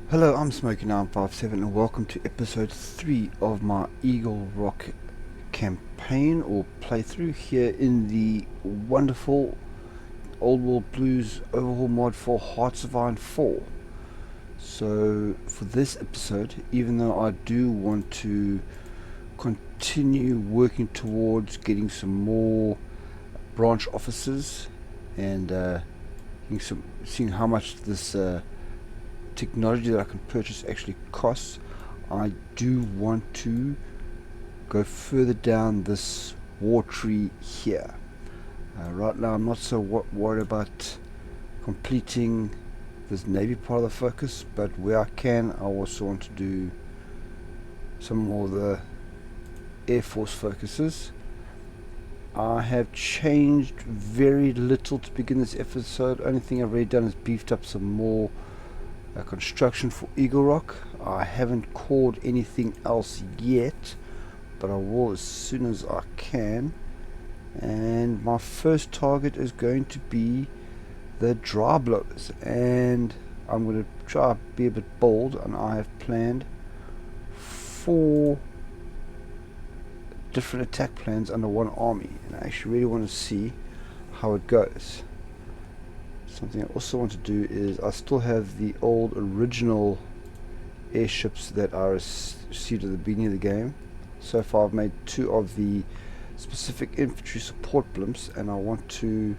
Hello, I'm Smokey957 and welcome to episode 3 of my Eagle Rock campaign or playthrough here in the wonderful Old World Blues overhaul mod for Hearts of Iron 4. So for this episode, even though I do want to continue working towards getting some more branch offices and seeing how much this technology that I can purchase actually costs, I do want to go further down this war tree here. Right now I'm not so worried about completing this Navy part of the focus, but where I can I also want to do some more of the Air Force focuses. I have changed very little to begin this episode. Only thing I've really done is beefed up some more construction for Eagle Rock. I haven't called anything else yet, but I will as soon as I can. And my first target is going to be the dry blowers, and I'm going to try to be a bit bold, and I have planned 4 different attack plans under one army, and I actually really want to see how it goes. Something I also want to do is I still have the old original airships that I received at the beginning of the game. So far I've made 2 of the specific infantry support blimps, and I want to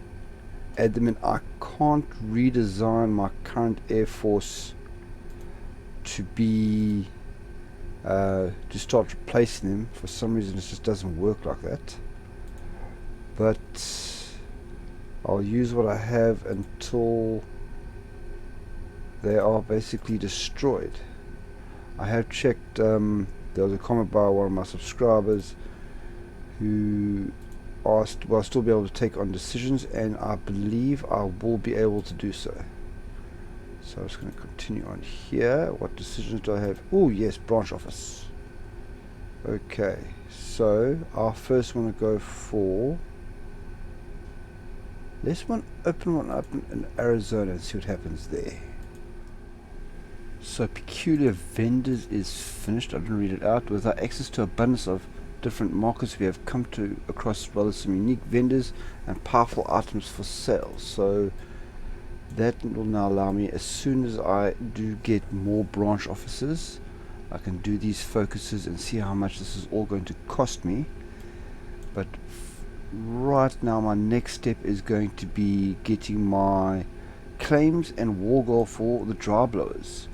add them in. I can't redesign my current Air Force to be to start replacing them. For some reason it just doesn't work like that, but I'll use what I have until they are basically destroyed. I have checked, there was a comment by one of my subscribers who asked will I still be able to take on decisions, and I believe I will be able to do so. So I'm just going to continue on here. What decisions do I have? Oh yes, branch office. Okay, so I first want to go for, let's open one up in Arizona and see what happens there. So peculiar vendors is finished. I didn't read it out. With our access to abundance of different markets, we have come to across rather some unique vendors and powerful items for sale. So that will now allow me, as soon as I do get more branch offices, I can do these focuses and see how much this is all going to cost me. But right now my next step is going to be getting my claims and war goal for the dry blowers.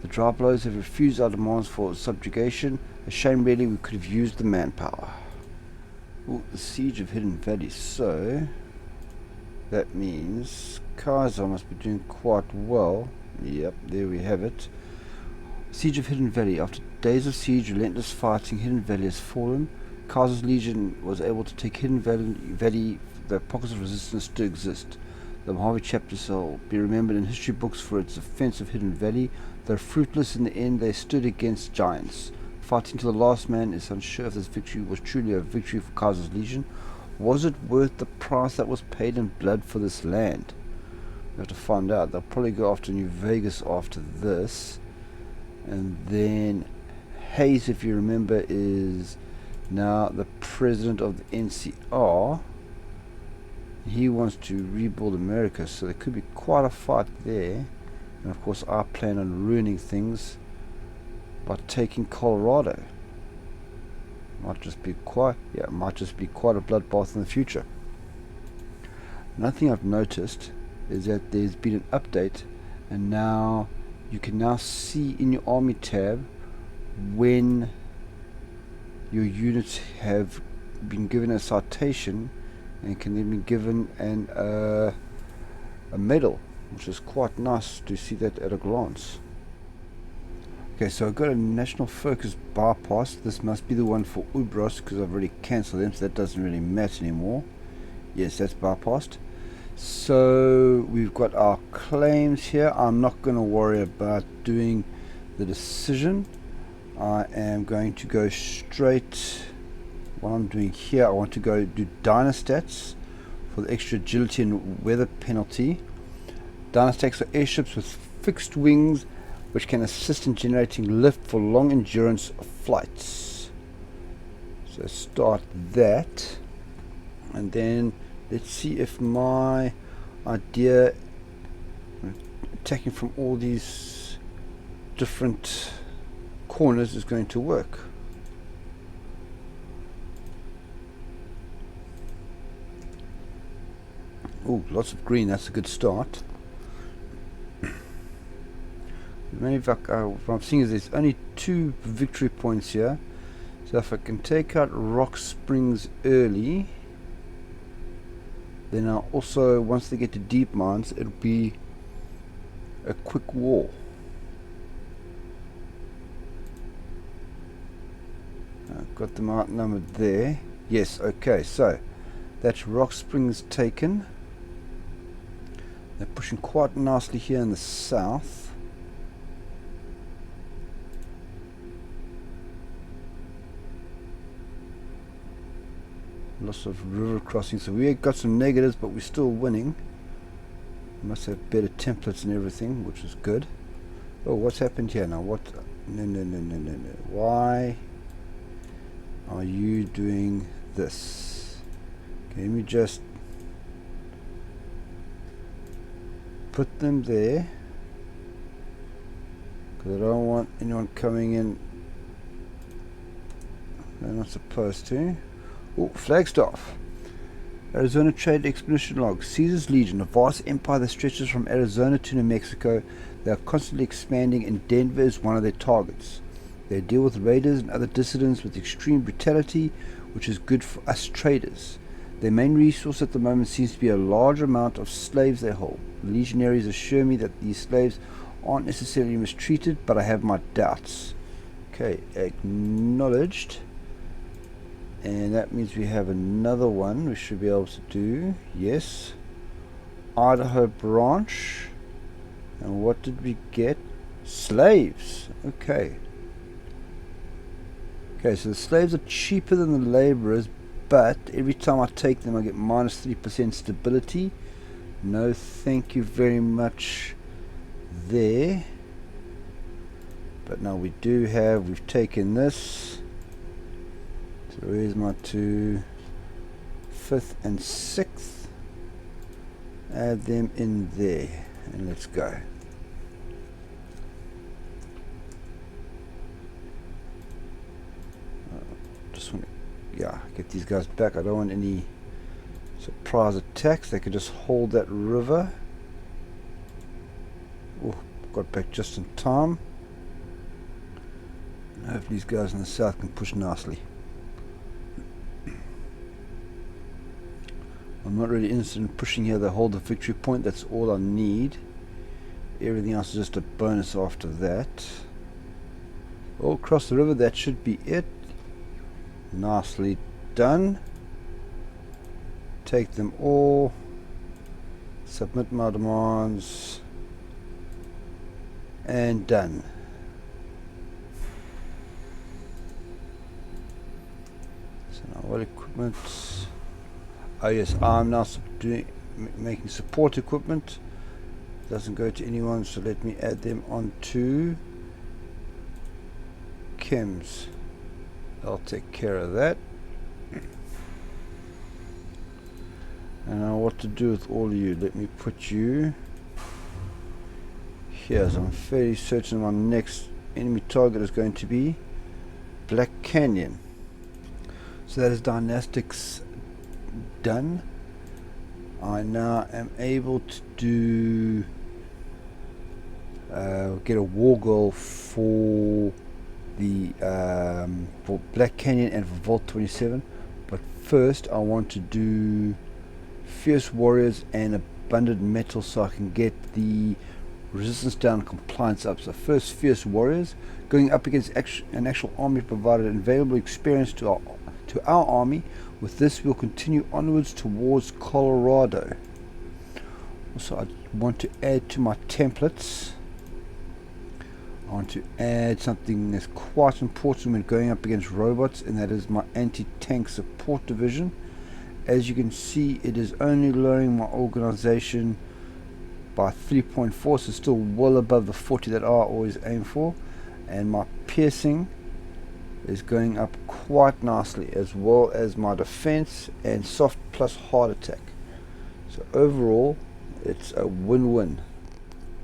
The dry blowers have refused our demands for subjugation. A shame really, we could have used the manpower. Ooh, the siege of Hidden Valley. So that means Kaiser must be doing quite well. Yep, there we have it. Siege of Hidden Valley. After days of siege, relentless fighting, Hidden Valley has fallen. Kaiser's Legion was able to take Hidden Valley. The pockets of resistance still exist. The Mojave chapter shall be remembered in history books for its defense of Hidden Valley. Though fruitless in the end, they stood against giants. Fighting to the last man is unsure if this victory was truly a victory for Kaiser's Legion. Was it worth the price that was paid in blood for this land? We have to find out. They'll probably go after New Vegas after this. And then Hayes, if you remember, is now the president of the NCR. He wants to rebuild America, so there could be quite a fight there. And of course I plan on ruining things by taking Colorado. Might just be quite a bloodbath in the future. Another thing I've noticed is that there's been an update, and now you can now see in your army tab when your units have been given a citation, and can then be given a medal, which is quite nice to see that at a glance. Okay, so I've got a national focus bypass. This must be the one for Ubros, because I've already cancelled them, so that doesn't really matter anymore. Yes, that's bypassed. So we've got our claims here. I'm not going to worry about doing the decision. I am going to go straight. What I'm doing here, I want to go do dynastats for the extra agility and weather penalty. Dynastats are airships with fixed wings which can assist in generating lift for long endurance flights. So start that, and then let's see if my idea attacking from all these different corners is going to work. Oh, lots of green, that's a good start. What I'm seeing is there's only 2 victory points here. So if I can take out Rock Springs early, then I'll also, once they get to deep mines, it'll be a quick war. I've got them outnumbered there. Yes, okay, so that's Rock Springs taken. They're pushing quite nicely here in the south. Lots of river crossings, so we got some negatives, but we're still winning. We must have better templates and everything, which is good. Oh, what's happened here now? What? No. Why are you doing this? Okay, let me just put them there, because I don't want anyone coming in. They're not supposed to. Oh, Flagstaff. Arizona Trade Expedition Log. Caesar's Legion, a vast empire that stretches from Arizona to New Mexico. They are constantly expanding, and Denver is one of their targets. They deal with raiders and other dissidents with extreme brutality, which is good for us traders. Their main resource at the moment seems to be a large amount of slaves they hold. The legionaries assure me that these slaves aren't necessarily mistreated, but I have my doubts. Okay, acknowledged. And that means we have another one we should be able to do. Yes. Idaho branch. And what did we get? Slaves. Okay. Okay, so the slaves are cheaper than the laborers, but every time I take them I get minus 3% stability. No thank you very much there. But now we do have, we've taken this. So where's my 2? 5th and 6th. Add them in there. And let's go. Just want to, get these guys back. I don't want any surprise attacks. They could just hold that river. Oh, got back just in time. I hope these guys in the south can push nicely. I'm not really interested in pushing here. They hold the victory point. That's all I need. Everything else is just a bonus after that. All across the river, that should be it. Nicely done. Take them all. Submit my demands. And done. So now what equipment? Oh yes, I'm now making support equipment. Doesn't go to anyone, so let me add them onto chems. I'll take care of that. And now what to do with all of you? Let me put you here. So I'm fairly certain my next enemy target is going to be Black Canyon. So that is dynastics done. I now am able to do get a war goal for the for Black Canyon and for Vault 27, but first I want to do Fierce Warriors and Abundant Metal so I can get the resistance down, compliance up. So first Fierce Warriors, going up against an actual army, provided invaluable experience to our army. With this we'll continue onwards towards Colorado. Also I want to add to my templates, I want to add something that's quite important when going up against robots, and that is my anti-tank support division. As you can see, it is only lowering my organization by 3.4, so still well above the 40 that I always aim for. And my piercing is going up quite nicely, as well as my defense and soft plus hard attack. So overall it's a win-win.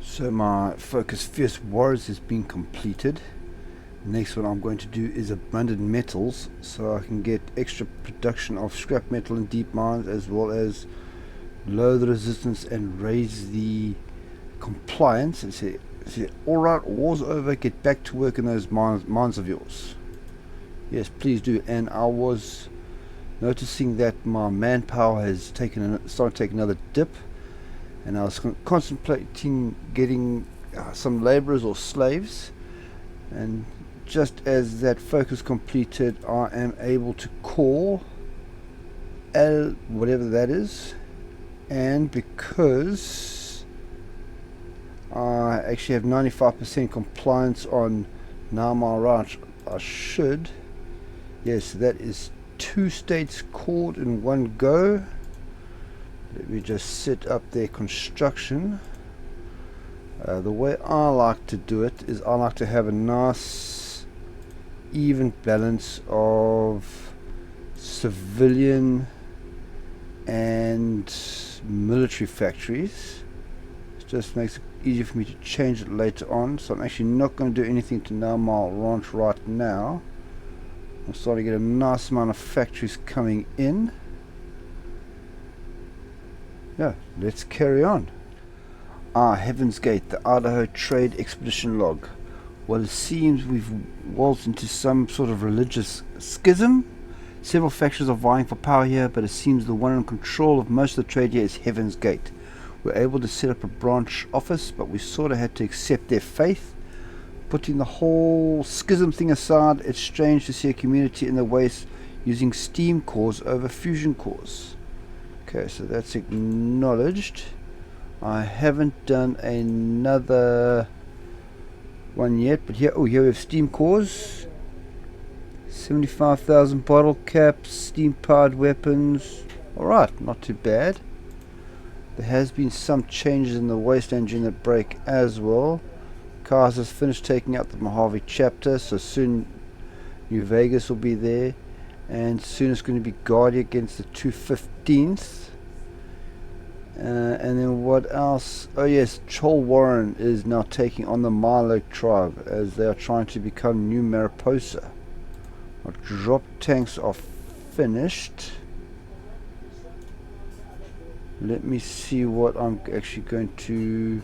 So my Focus Fierce Warriors has been completed. Next one I'm going to do is abundant metals, so I can get extra production of scrap metal in deep mines, as well as lower the resistance and raise the compliance. And say alright, war's over, get back to work in those mines of yours. Yes, please do. And I was noticing that my manpower has started to take another dip, and I was contemplating getting some laborers or slaves. And just as that focus completed, I am able to call L whatever that is, and because I actually have 95% compliance on Nama Ranch, I should, yes, that is 2 states called in one go. Let me just set up their construction. The way I like to do it is I like to have a nice even balance of civilian and military factories. It just makes it easier for me to change it later on. So I'm actually not going to do anything to Namal Ranch right now. I'm starting to get a nice amount of factories coming in. Yeah, let's carry on. Heaven's Gate, the Idaho Trade Expedition Log. Well, it seems we've waltzed into some sort of religious schism. Several factions are vying for power here, but it seems the one in control of most of the trade here is Heaven's Gate. We're able to set up a branch office, but we sort of had to accept their faith. Putting the whole schism thing aside, it's strange to see a community in the West using steam cores over fusion cores. Okay, so that's acknowledged. I haven't done another one yet, but here, here we have steam cores. 75,000 bottle caps, steam powered weapons. Alright, not too bad. There has been some changes in the wasteland during the break as well. Cars has finished taking out the Mojave chapter, so soon New Vegas will be there, and soon it's going to be Guardia against the 215th. And then what else? Oh yes, Chol Warren is now taking on the Milo tribe as they are trying to become New Mariposa. Our drop tanks are finished. Let me see what I'm actually going to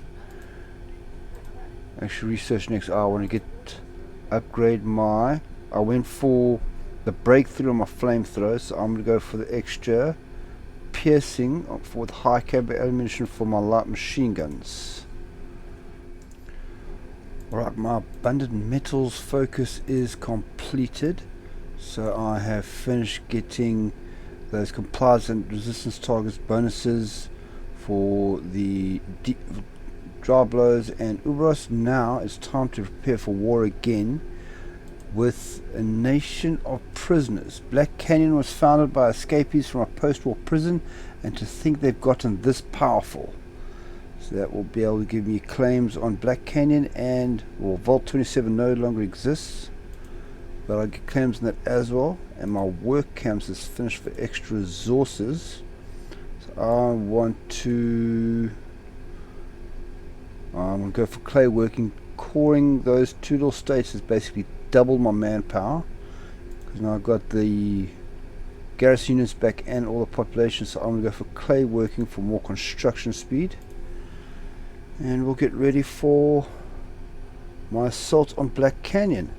research next. I want to upgrade my, I went for the breakthrough on my flamethrower, so I'm going to go for the extra piercing for the high caliber ammunition for my light machine guns. Alright, my abundant metals focus is completed, so I have finished getting those compliance and resistance targets bonuses for the dry blows and Ubros. Now it's time to prepare for war again with a nation of prisoners. Black Canyon was founded by escapees from a post-war prison, and to think they've gotten this powerful. So that will be able to give me claims on Black Canyon, and well, Vault 27 no longer exists, but I'll get claims on that as well. And my work camps is finished for extra resources, so I want to I'm going to go for clay working. Coring those 2 little states is basically double my manpower, because now I've got the garrison units back and all the population, so I'm going to go for clay working for more construction speed, and we'll get ready for my assault on Black Canyon.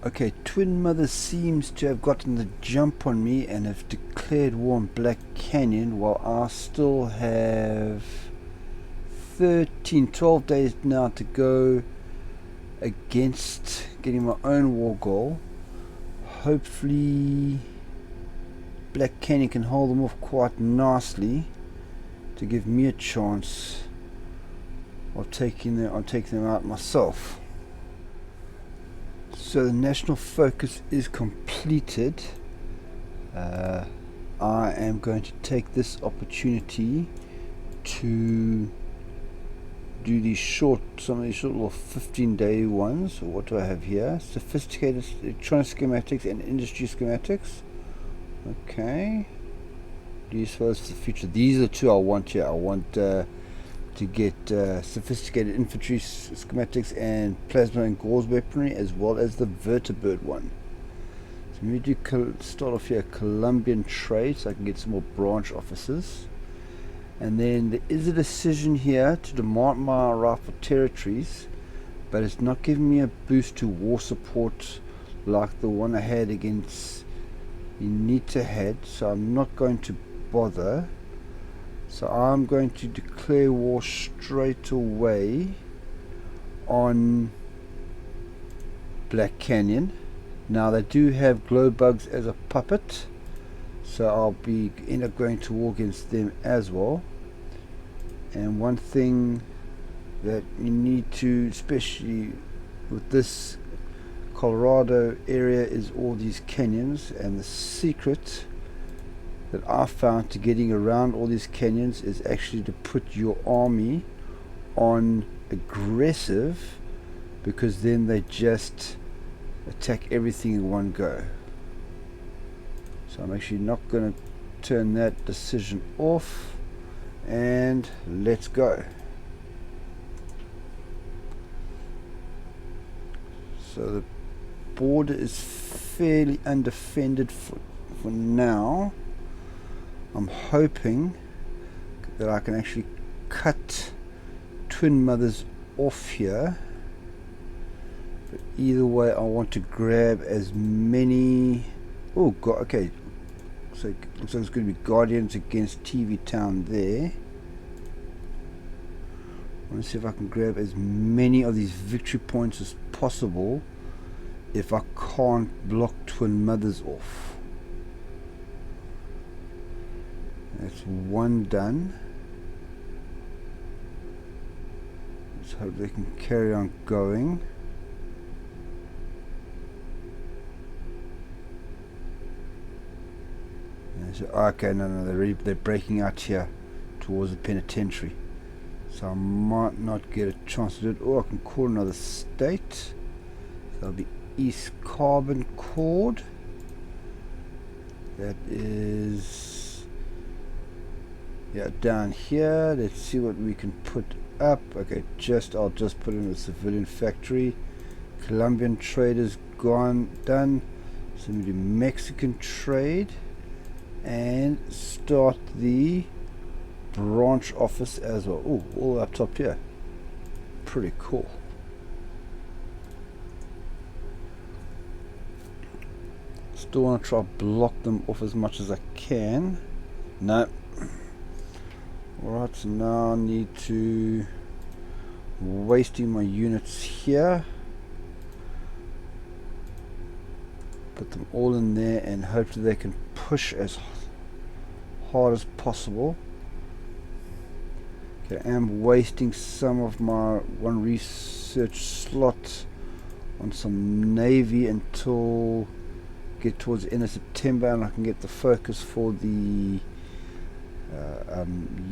Okay, Twin Mother seems to have gotten the jump on me and have declared war on Black Canyon, while I still have 12 days now to go against getting my own war goal. Hopefully Black Canyon can hold them off quite nicely to give me a chance of taking them out myself. So the national focus is completed. I am going to take this opportunity to do these some of these short little 15-day ones. So what do I have here? Sophisticated electronic schematics and industry schematics. Okay. These for the future. These are the two I want here. I want to get sophisticated infantry schematics and plasma and gauze weaponry, as well as the vertibird one. So let me start off here, Colombian trade, so I can get some more branch officers. And then there is a decision here to demand my rifle territories, but it's not giving me a boost to war support like the one I had against Unita had, so I'm not going to bother. So I'm going to declare war straight away on Black Canyon. Now they do have glow bugs as a puppet, so I'll end up going to war against them as well. And one thing that you need to, especially with this Colorado area, is all these canyons. And the secret that I found to getting around all these canyons is actually to put your army on aggressive, because then they just attack everything in one go. So I'm actually not going to turn that decision off, and let's go. So the border is fairly undefended for now. I'm hoping that I can actually cut Twin Mothers off here, but either way I want to grab as many. Oh god, okay, so it looks like it's going to be Guardians against TV Town there. I want to see if I can grab as many of these victory points as possible if I can't block Twin Mothers off. That's one done. Let's hope they can carry on going. So, okay, no, they're breaking out here towards the penitentiary. So I might not get a chance to do it. Oh, I can call another state. So that'll be East Carbon Cord. That is, yeah, down here. Let's see what we can put up. Okay, I'll just put in a civilian factory. Colombian trade is gone, done. So we do Mexican trade and start the branch office as well. Oh, all up top here. Pretty cool. Still want to try to block them off as much as I can. No. Alright, so now I need to wasting my units here. Put them all in there and hopefully they can push as hard as possible. Okay, I am wasting some of my one research slot on some navy until get towards the end of September, and I can get the focus for the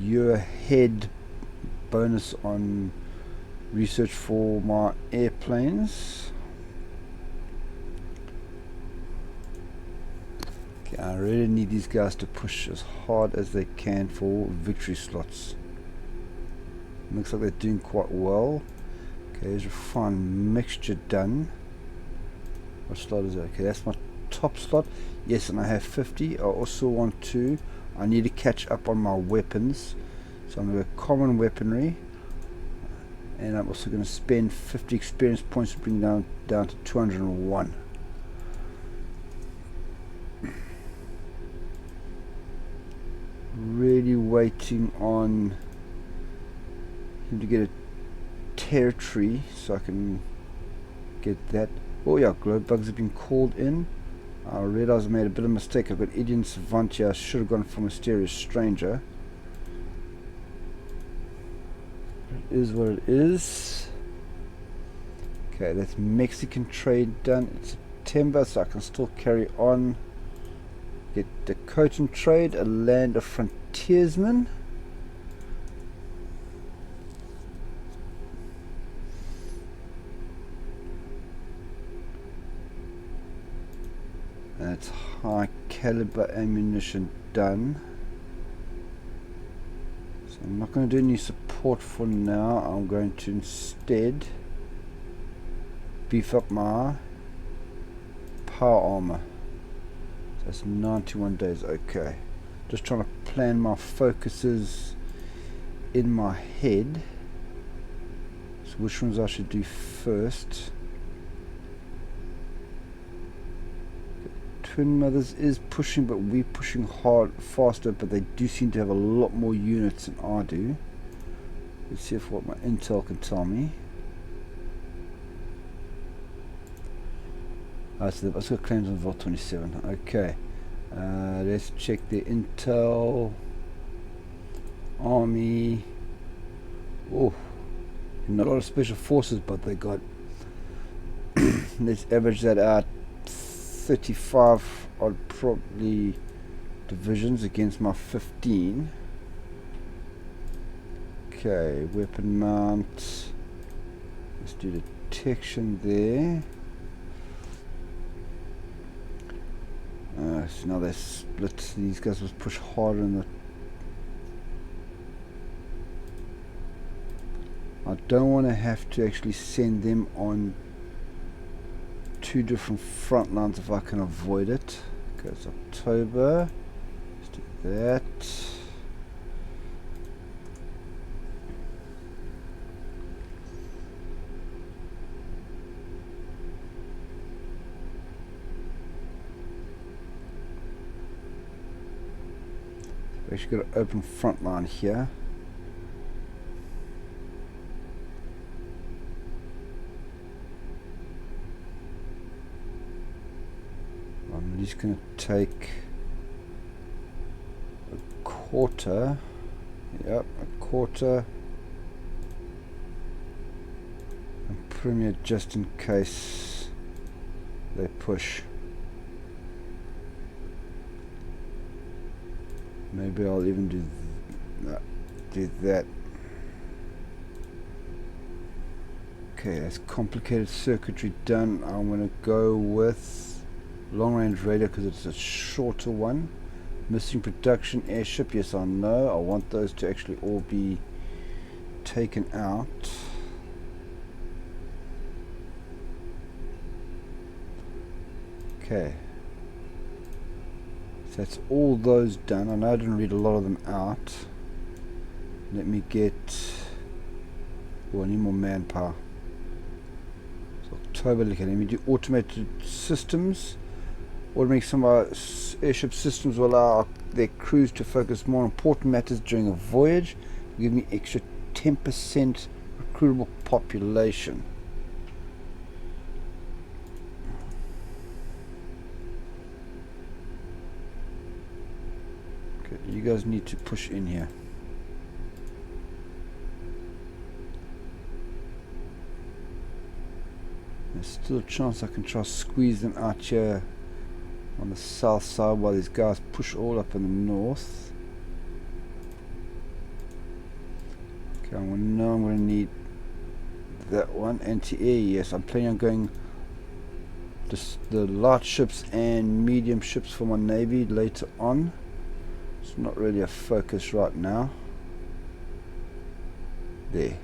year ahead bonus on research for my airplanes. Okay, I really need these guys to push as hard as they can for victory slots. Looks like they're doing quite well. Okay, there's a fine mixture done. What slot is it? Okay, that's my top slot. Yes, and I have 50. I also want to, I need to catch up on my weapons. So I'm going to go common weaponry. And I'm also going to spend 50 experience points to bring down to 201. Really waiting on him to get a territory so I can get that. Oh yeah, glow bugs have been called in. I realized I made a bit of a mistake. I've got Indian Savant here. I should have gone for Mysterious Stranger. It is what it is. Okay, that's Mexican trade done in September, so I can still carry on. Get Dakota trade, a land of frontiersmen. That's high caliber ammunition done. So I'm not going to do any support for now. I'm going to instead beef up my power armor. So that's 91 days. Okay. Just trying to plan my focuses in my head. So which ones I should do first. Twin Mothers is pushing, but we're pushing hard, faster, but they do seem to have a lot more units than I do. Let's see if what my intel can tell me. So they've also got claims on Vault 27. Okay. Let's check the intel. Army. Oh, not a lot of special forces, but they got. Let's average that out. 35 odd probably divisions against my 15. Okay, weapon mount. Let's do detection there. So now they split. These guys must push harder in the. I don't want to have to actually send them on two different front lines if I can avoid it. Okay, it's October. Let's do that. We actually got an open front line here. I'm just going to take a quarter. Yep, a quarter. And put them here just in case they push. Maybe I'll even do that. Okay, that's complicated circuitry done. I'm going to go with long range radar because it's a shorter one. Missing production airship, yes I know. I want those to actually all be taken out. Okay. So that's all those done. I know I didn't read a lot of them out. Let me get. Oh, I need more manpower. So October, okay, let me do automated systems. Automating some of our airship systems will allow their crews to focus more on important matters during a voyage. Give me extra 10% recruitable population. You guys need to push in here. There's still a chance I can try to squeeze them out here on the south side while these guys push all up in the north. Okay, I know I'm going to need that one. Anti-air, yes. I'm planning on going the light ships and medium ships for my navy later on. It's not really a focus right now. There.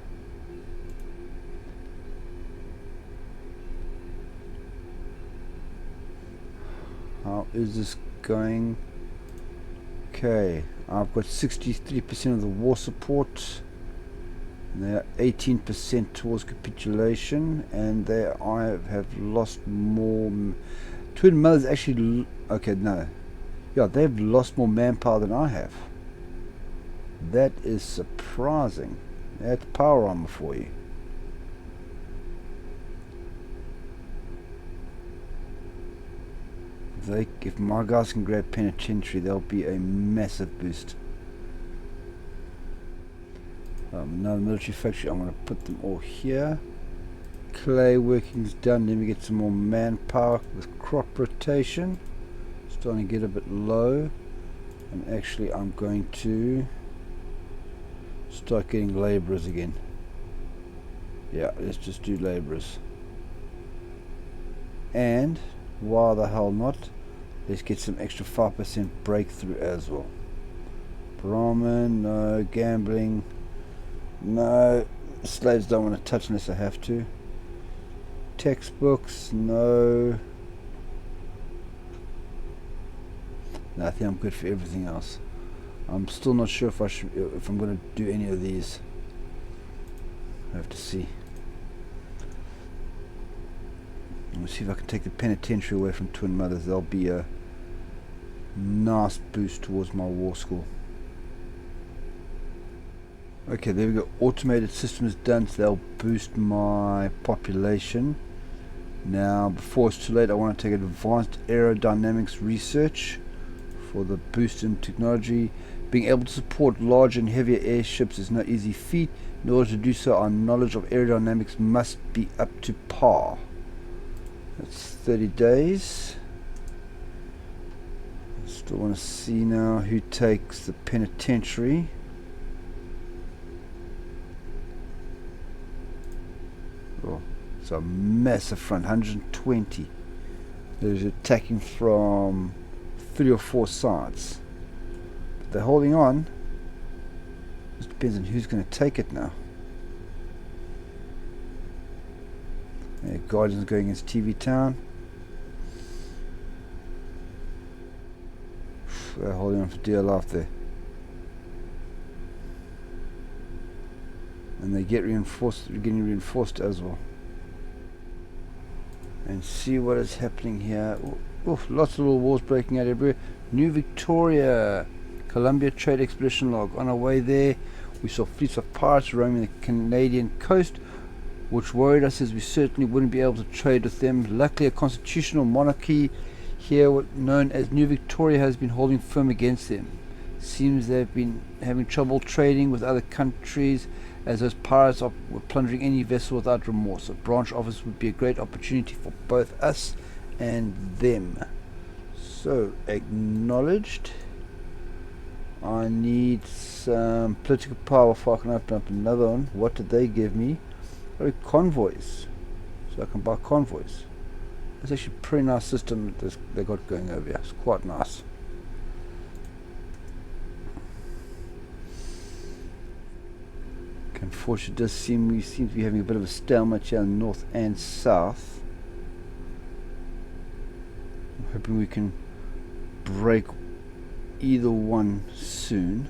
How is this going? Okay, I've got 63% of the war support. And they are 18% towards capitulation, and I have lost more. Twin Mothers actually. Okay, no. Yeah, they've lost more manpower than I have. That is surprising. That's power armor for you. If my guys can grab penitentiary, there'll be a massive boost. Another military factory. I'm going to put them all here. Clay working's done. Let me get some more manpower with crop rotation. Starting to get a bit low, and actually I'm going to start getting laborers again. Yeah, let's just do laborers. And why the hell not? Let's get some extra 5% breakthrough as well. Brahmin, no. Gambling, no. Slaves don't want to touch unless I have to. Textbooks, no. No, I think I'm good for everything else. I'm still not sure if I'm going to do any of these. I have to see. Let's see if I can take the penitentiary away from Twin Mothers. That'll be a nice boost towards my war school. Okay, there we go. Automated systems done, so they'll boost my population. Now, before it's too late, I want to take advanced aerodynamics research for the boost in technology. Being able to support larger and heavier airships is no easy feat. In order to do so, our knowledge of aerodynamics must be up to par. That's 30 days. Still want to see now who takes the penitentiary. Oh, it's a massive front, 120. There's attacking from 3 or 4 sides. But they're holding on. It depends on who's going to take it now. Yeah, Guardians going against TV Town. They're holding on for dear life there. And they get reinforced, getting reinforced as well. And see what is happening here. Oof, lots of little wars breaking out everywhere. New Victoria, Columbia Trade Expedition log. On our way there, we saw fleets of pirates roaming the Canadian coast, which worried us as we certainly wouldn't be able to trade with them. Luckily, a constitutional monarchy here, known as New Victoria, has been holding firm against them. Seems they've been having trouble trading with other countries, as those pirates were plundering any vessel without remorse. A branch office would be a great opportunity for both us and them. So, acknowledged. I need some political power before I can open up another one. What did they give me? Oh, convoys. So I can buy convoys. It's actually a pretty nice system that they got going over here. It's quite nice. Unfortunately, it does seem to be having a bit of a stalemate here in north and south. I'm hoping we can break either one soon,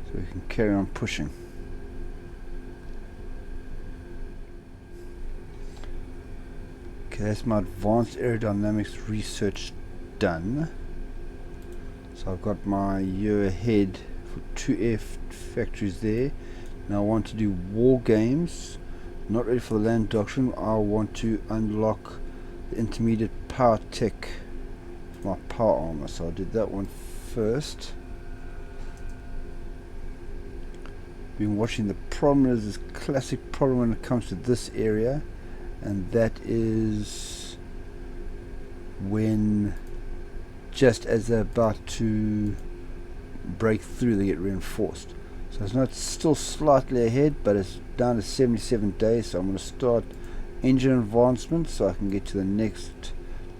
so we can carry on pushing. Okay, that's my advanced aerodynamics research done. So I've got my year ahead for 2 air factories there. Now I want to do war games. Not ready for the land doctrine. I want to unlock the intermediate power tech for my power armor. So I'll do that one first. Been watching. The problem is this classic problem when it comes to this area, and that is when just as they're about to break through, they get reinforced. So it's not still slightly ahead, but it's down to 77 days. So I'm going to start engine advancement so I can get to the next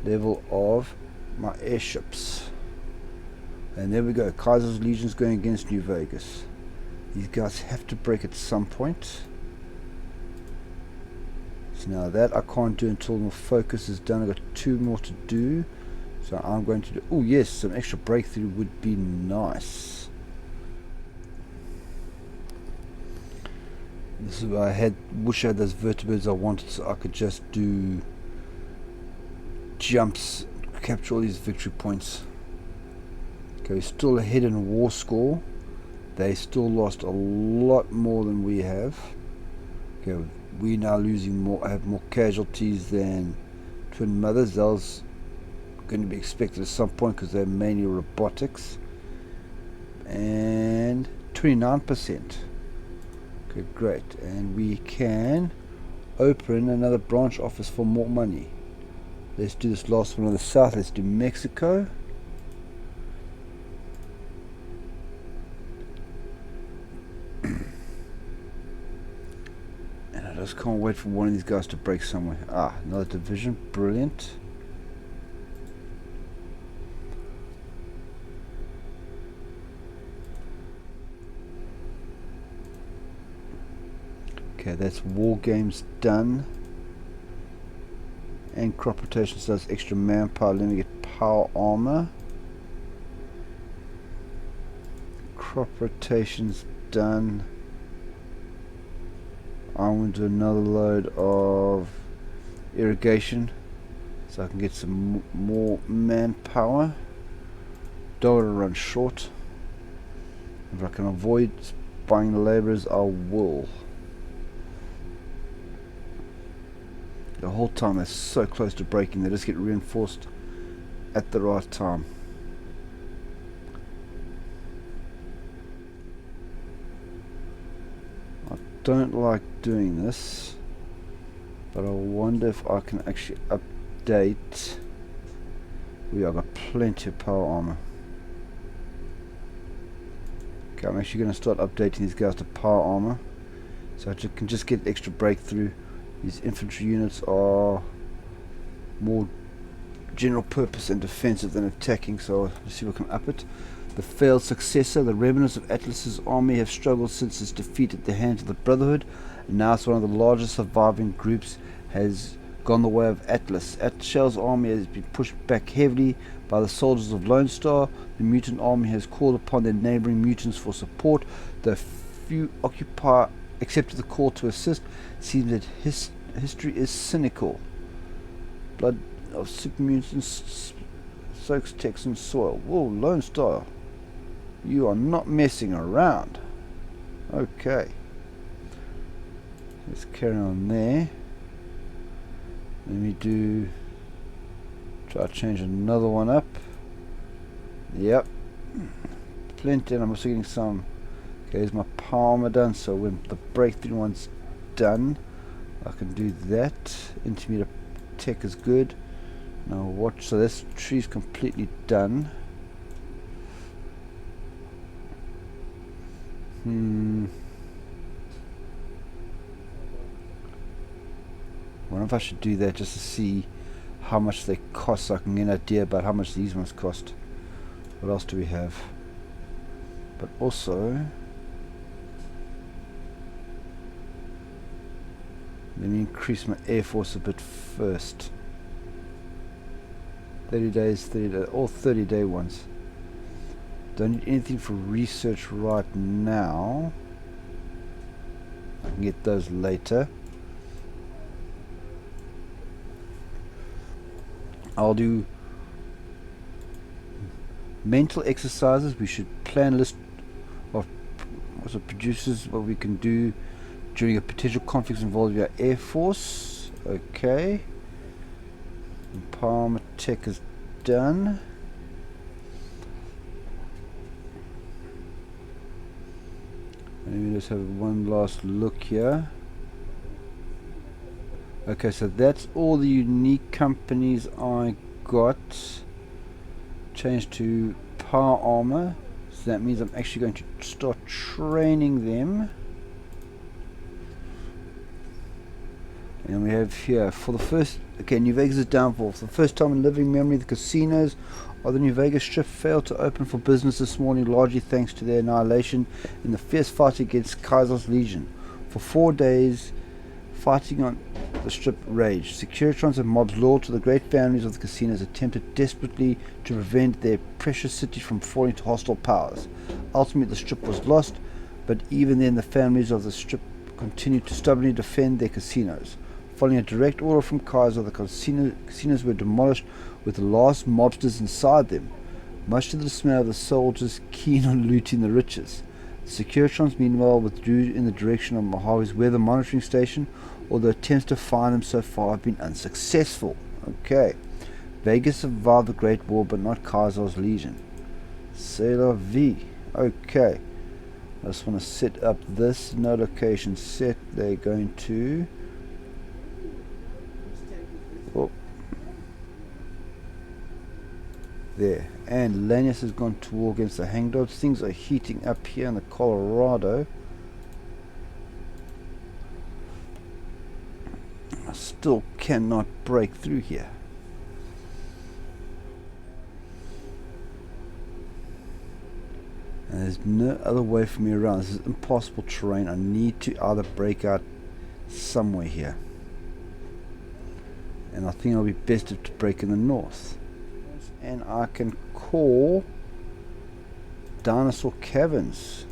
level of my airships. And there we go. Kaiser's Legion's going against New Vegas. These guys have to break at some point. So now that I can't do until my focus is done. I've got 2 more to do. So I'm going to do, oh yes, some extra breakthrough would be nice. This is where I wish I had those vertebrates I wanted, so I could just do jumps, capture all these victory points. Okay, we're still ahead in war score. They still lost a lot more than we have. Okay, we're now losing more, have more casualties than Twin Mothers. Those going to be expected at some point because they're mainly robotics. And 29%. Okay, great. And we can open another branch office for more money. Let's do this last one on the south. Let's do Mexico. And I just can't wait for one of these guys to break somewhere. Ah, another division. Brilliant. Okay, that's war games done. And crop rotation does extra manpower. Let me get power armor. Crop rotation's done. I'm going to do another load of irrigation so I can get some more manpower. Don't want to run short. If I can avoid buying the laborers, I will. The whole time they're so close to breaking, they just get reinforced at the right time. I don't like doing this, but I wonder if I can actually update. We have got plenty of power armor. Okay, I'm actually going to start updating these guys to power armor, so I can just get extra breakthrough. These infantry units are more general purpose and defensive than attacking, so let's see if we can up it. The failed successor, the remnants of Atlas's army have struggled since its defeat at the hands of the Brotherhood, and now it's one of the largest surviving groups has gone the way of Atlas. Atlas's army has been pushed back heavily by the soldiers of Lone Star. The mutant army has called upon their neighboring mutants for support. The few occupy accepted the call to assist. It seems that history is cynical. Blood of super mutants soaks Texan soil. Whoa, Lone Star, you are not messing around. Okay, let's carry on there. Let me try to change another one up. Yep, plenty, and I'm also getting some. Okay, here's my palmer done, so when the breakthrough one's done, I can do that. Intermediate tech is good. Now watch, so this tree's completely done. I wonder if I should do that just to see how much they cost, so I can get an idea about how much these ones cost. What else do we have? But also, let me increase my air force a bit first. 30 days, 30 days, all 30-day ones. Don't need anything for research right now. I can get those later. I'll do mental exercises. We should plan a list of producers, what we can do during a potential conflict involving our air force. Okay. Empowerment tech is done. Let me just have one last look here. Okay, so that's all the unique companies I got. Change to power armor. So that means I'm actually going to start training them. And we have here, for the first, okay, New Vegas is downfall. For the first time in living memory, the casinos on the New Vegas Strip failed to open for business this morning, largely thanks to their annihilation in the fierce fight against Kaiser's Legion. For 4 days, fighting on the Strip raged. Securitrons and mobs loyal to the great families of the casinos attempted desperately to prevent their precious city from falling to hostile powers. Ultimately, the Strip was lost, but even then the families of the Strip continued to stubbornly defend their casinos. Following a direct order from Kaiser, the casinos were demolished with the last mobsters inside them, much to the dismay of the soldiers keen on looting the riches. The Securitrons meanwhile withdrew in the direction of Mojave's weather monitoring station, although attempts to find them so far have been unsuccessful. Okay. Vegas survived the Great War, but not Kaiser's Legion. C'est la vie. Okay. I just want to set up this. No location set. They're going to... Oh. There. And Lanius has gone to war against the Hangdogs. Things are heating up here in the Colorado. I still cannot break through here. And there's no other way for me around. This is impossible terrain. I need to either break out somewhere here. And I think it'll be best to break in the north. And I can call Dinosaur Caverns.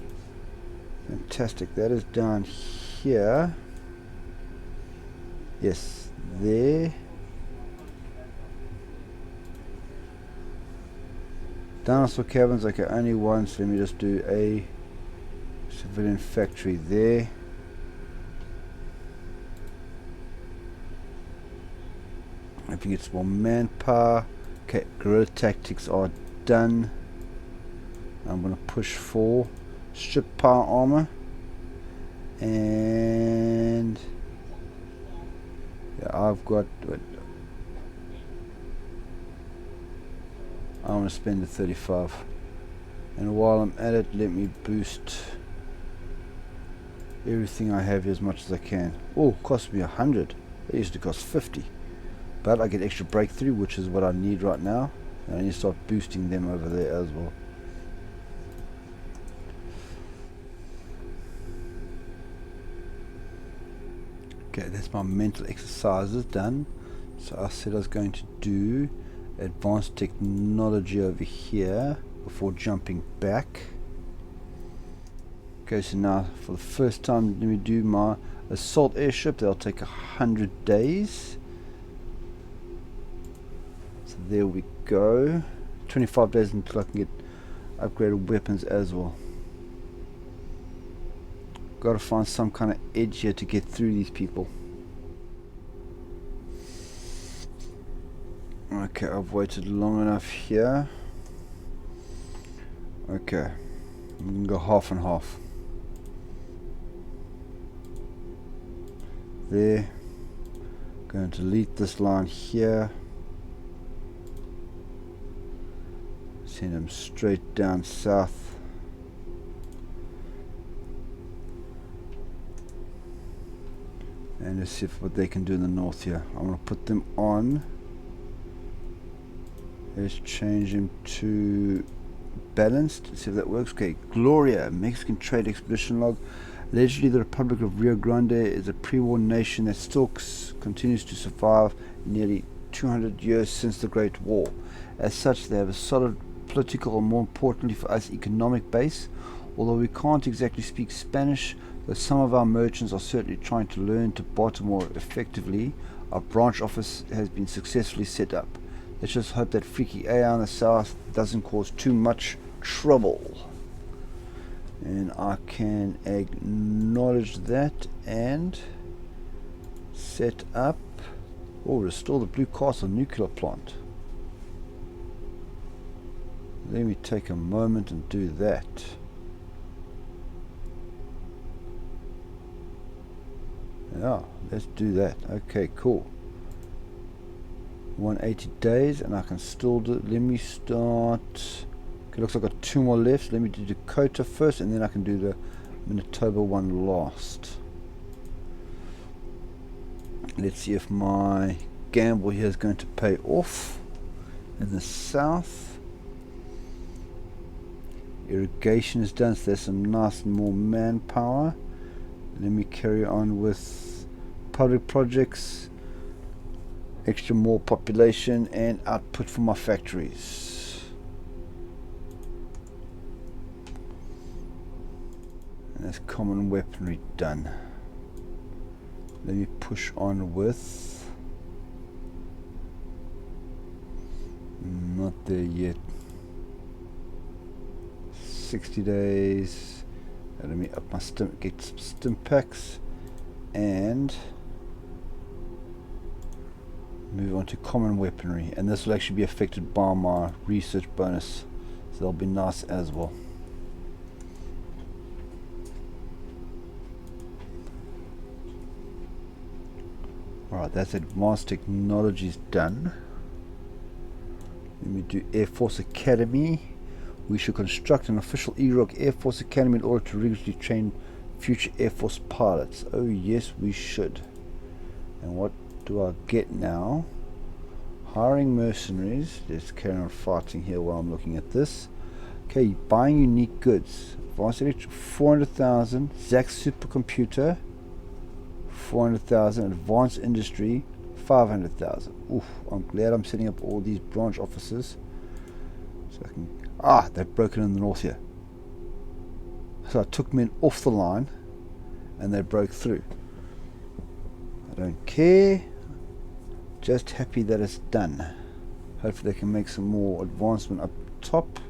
Fantastic. That is down here. Yes, there. Dinosaur Caverns, okay, only once. Let me just do a civilian factory there. I think it's more manpower. Okay, guerrilla tactics are done. I'm going to push for strip power armor. And yeah, I've got... I'm going to spend the 35. And while I'm at it, let me boost everything I have here as much as I can. Oh, it cost me 100. It used to cost 50. But I get extra breakthrough, which is what I need right now. And I need to start boosting them over there as well. Okay, that's my mental exercises done. So I said I was going to do advanced technology over here before jumping back. Okay, so now for the first time, let me do my assault airship. That'll take 100 days. So there we go. 25 days until I can get upgraded weapons as well. Got to find some kind of edge here to get through these people. Okay, I've waited long enough here. Okay, I'm going to go half and half. There. Going to delete this line here. Send them straight down south. And let's see what they can do in the north here. I'm going to put them on. Let's change them to balanced. Let's see if that works. Okay, Gloria, Mexican trade expedition log. Allegedly, the Republic of Rio Grande is a pre-war nation that still continues to survive nearly 200 years since the Great War. As such, they have a solid political and, more importantly for us, economic base. Although we can't exactly speak Spanish, though some of our merchants are certainly trying to learn to barter more effectively, our branch office has been successfully set up. Let's just hope that freaky AI in the south doesn't cause too much trouble. And I can acknowledge that and set up, or restore the Blue Castle nuclear plant. Let me take a moment and do that. Yeah, let's do that. Okay, cool. 180 days, and I can still do. Let me start. Okay, looks like I've got 2 more left. Let me do Dakota first, and then I can do the Manitoba one last. Let's see if my gamble here is going to pay off. In the south, irrigation is done, so there's some nice more manpower. Let me carry on with public projects, extra more population and output for my factories. And that's common weaponry done. Let me push on with, not there yet, 60 days. Let me up my get some stim packs and move on to common weaponry, and this will actually be affected by my research bonus, so that'll be nice as well. Alright, that's advanced technologies done. Let me do Air Force Academy. We should construct an official eaglerock Air Force Academy in order to rigorously train future Air Force pilots. Oh yes, we should. And what do I get now? Hiring mercenaries. Let's carry on fighting here while I'm looking at this. Okay, buying unique goods. Advanced electric 400,000. Zax supercomputer 400,000. Advanced industry 500,000. Oof, I'm glad I'm setting up all these branch offices so I can they've broken in the north here, so I took men off the line and they broke through. I don't care, just happy that it's done. Hopefully they can make some more advancement up top.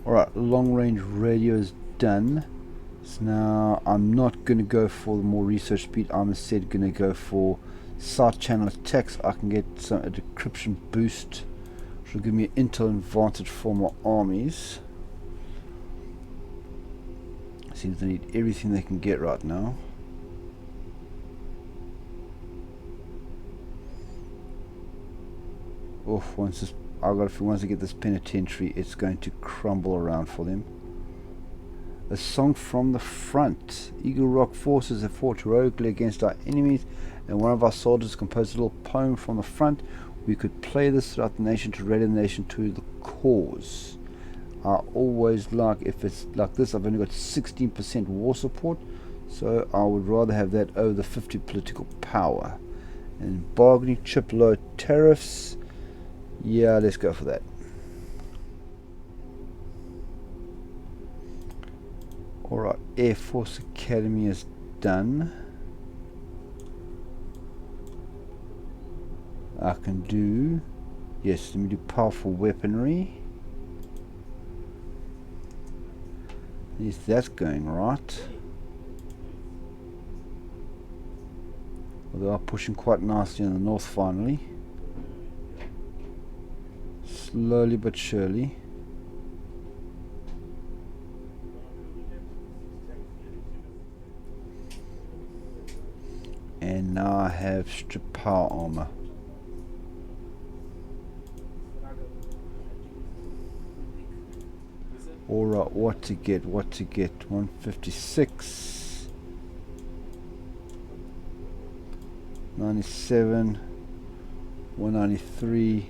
Alright, long range radio is done. So now I'm not going to go for the more research speed. I'm instead going to go for side channel attacks. I can get a decryption boost, which will give me an intel advantage for my armies. Seems they need everything they can get right now. Oof, once I get this penitentiary, it's going to crumble around for them. A song from the front. Eaglerock forces have fought heroically against our enemies, and one of our soldiers composed a little poem from the front. We could play this throughout the nation to rally the nation to the cause. I always like, if it's like this, I've only got 16% war support, so I would rather have that over the 50 political power. And bargaining chip, low tariffs. Yeah, let's go for that. Alright, Air Force Academy is done. I can do, yes, let me do powerful weaponry. Yes, that's going right. Well, they are pushing quite nicely in the north finally. Slowly but surely. And now I have strip power armor. Alright, what to get? 156, 97, 193.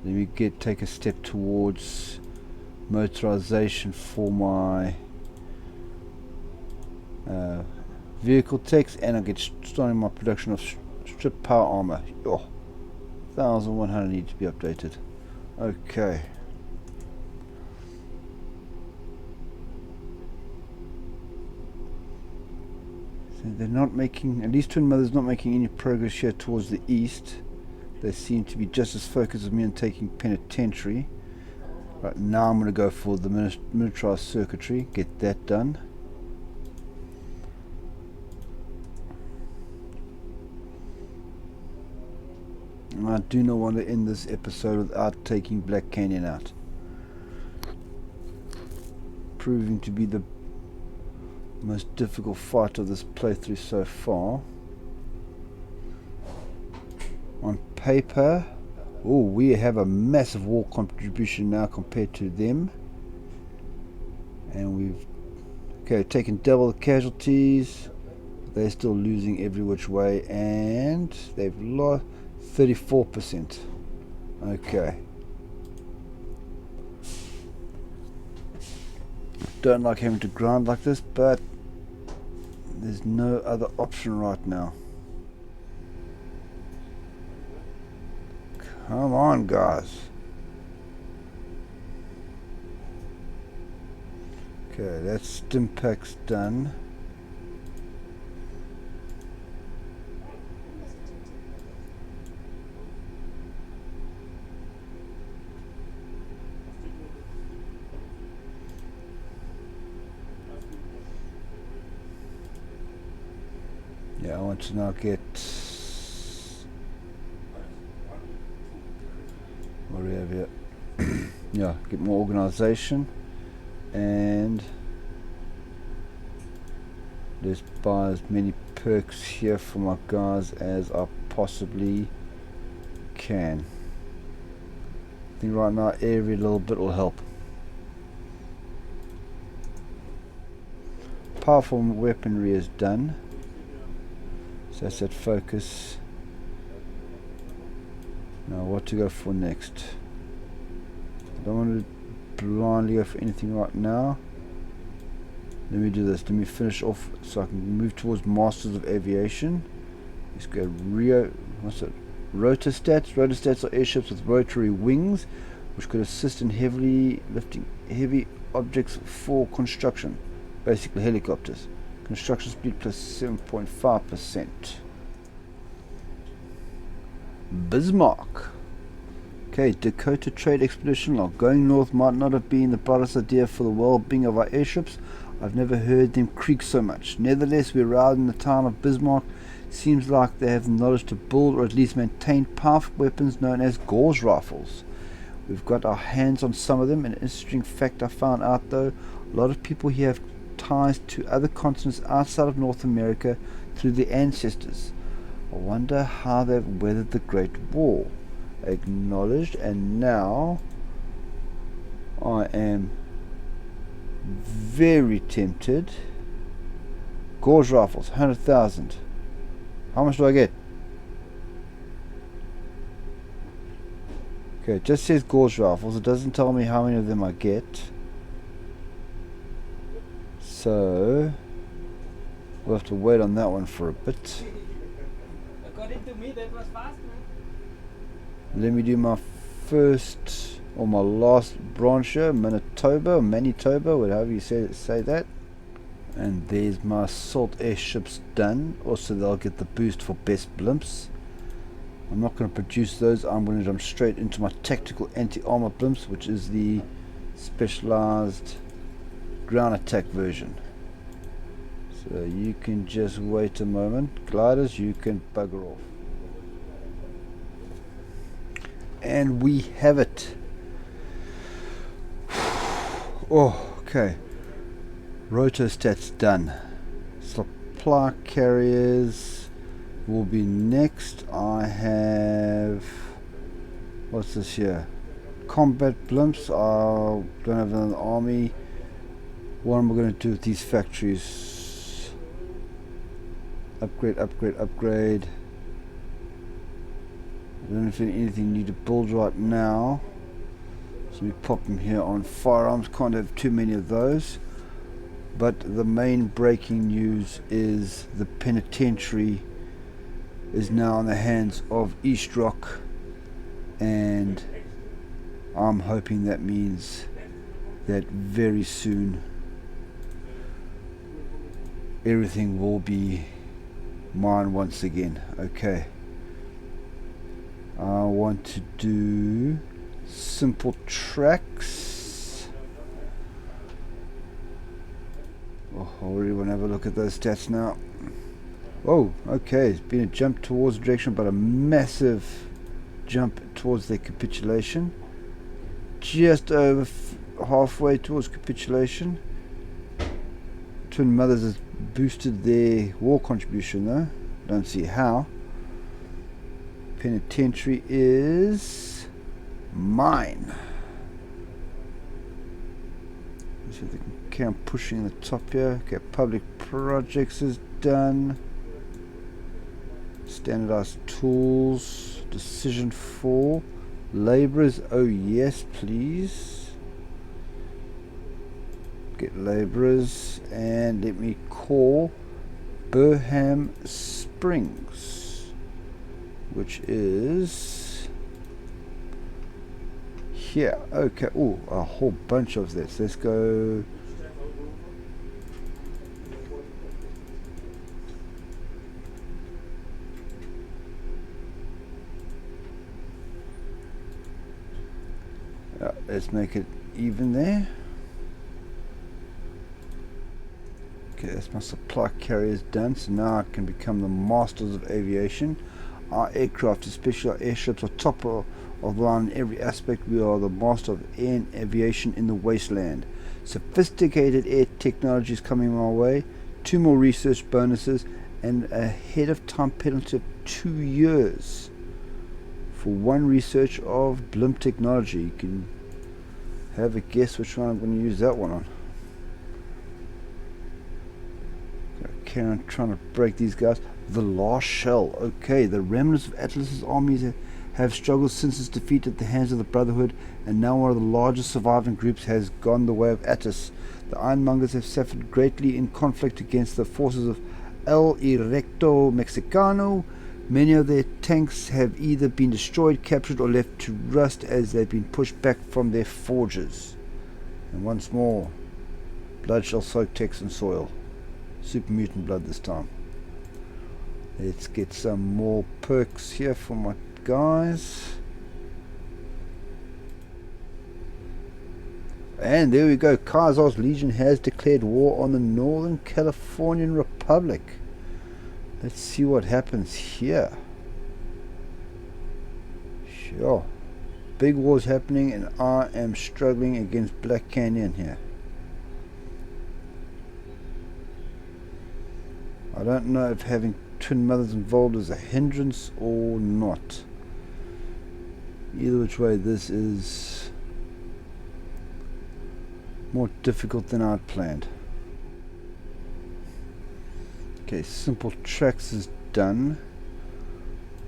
Let me take a step towards motorization for my vehicle techs, and I'll get starting my production of strip power armor. 1100 need to be updated. Okay. So they're not making, at least Twin Mother's not making any progress here towards the east. They seem to be just as focused as me on taking penitentiary. Right, now I'm going to go for the militarized circuitry, get that done. And I do not want to end this episode without taking Black Canyon out. Proving to be the most difficult fight of this playthrough so far. On paper, we have a massive war contribution now compared to them, and we've taken double the casualties. They're still losing every which way, and they've lost 34%. Okay. Don't like having to grind like this, but there's no other option right now. Come on, guys. Okay, that's Stimpak's done. Yeah, I want to now get, what do we have here? Yeah, get more organization, and let's buy as many perks here for my guys as I possibly can. I think right now every little bit will help. Powerful weaponry is done. So that's that focus. Now what to go for next? I don't want to blindly go for anything right now. Let me do this. Let me finish off so I can move towards Masters of Aviation. Let's go what's it? Rotostats. Rotostats are airships with rotary wings, which could assist in lifting heavy objects for construction. Basically helicopters. Construction speed plus 7.5%. Bismarck. Okay, Dakota Trade Expedition log. Going north might not have been the brightest idea for the well-being of our airships. I've never heard them creak so much. Nevertheless, we arrived in the town of Bismarck. Seems like they have the knowledge to build or at least maintain powerful weapons known as gauge rifles. We've got our hands on some of them. An interesting fact I found out though, a lot of people here have ties to other continents outside of North America through their ancestors. I wonder how they've weathered the Great War. Acknowledged, and now I am very tempted. Gauge rifles, 100,000. How much do I get? Okay, it just says gauge rifles. It doesn't tell me how many of them I get. So we'll have to wait on that one for a bit. According to me, that was fast, man. Let me do my first or my last brancher, Manitoba, whatever you say that. And there's my assault airships done. Also, they'll get the boost for best blimps. I'm not going to produce those. I'm going to jump straight into my tactical anti-armor blimps, which is the specialized ground attack version. So you can just wait a moment. Gliders, you can bugger off. And we have it. Oh, okay. Rotostats done. Supply carriers will be next. I have, what's this here? Combat blimps. I don't have an army. What am I going to do with these factories? Upgrade. I don't know if anything need to build right now. So we pop them here on firearms. Can't have too many of those. But the main breaking news is the penitentiary is now in the hands of East Rock, and I'm hoping that means that very soon everything will be mine once again. Okay, I want to do simple tracks. Oh, I already want to have a look at those stats now. Oh, okay, it's been a jump towards the direction, but a massive jump towards their capitulation. Just over halfway towards capitulation. Twin Mothers has boosted their war contribution though. Don't see how. Penitentiary is mine. Let's see if they can carry on pushing the top here. Okay, public projects is done. Standardized tools. Decision 4. Laborers, oh yes please. Get laborers, and let me call Burham Springs, which is here. Okay, oh, a whole bunch of this. Let's go. Let's make it even there. Okay, that's my supply carriers done. So now I can become the masters of aviation. Our aircraft, especially our airships, are top of the line in every aspect. We are the master of air and aviation in the wasteland. Sophisticated air technology is coming my way. 2 more research bonuses and a ahead of time penalty of 2 years for 1 research of blimp technology. You can have a guess which one I'm going to use that one on. Carry on trying to break these guys. The last shell. Okay, the remnants of Atlas's armies have struggled since its defeat at the hands of the Brotherhood, and now one of the largest surviving groups has gone the way of Attis. The Ironmongers have suffered greatly in conflict against the forces of El Erecto Mexicano. Many of their tanks have either been destroyed, captured, or left to rust as they've been pushed back from their forges. And once more, blood shall soak Texan soil. Super mutant blood this time. Let's get some more perks here for my guys. And there we go. Khazar's Legion has declared war on the Northern Californian Republic. Let's see what happens here. Sure. Big wars happening, and I am struggling against Black Canyon here. I don't know if having twin mothers involved is a hindrance or not. Either which way, this is more difficult than I'd planned. Okay, simple tracks is done.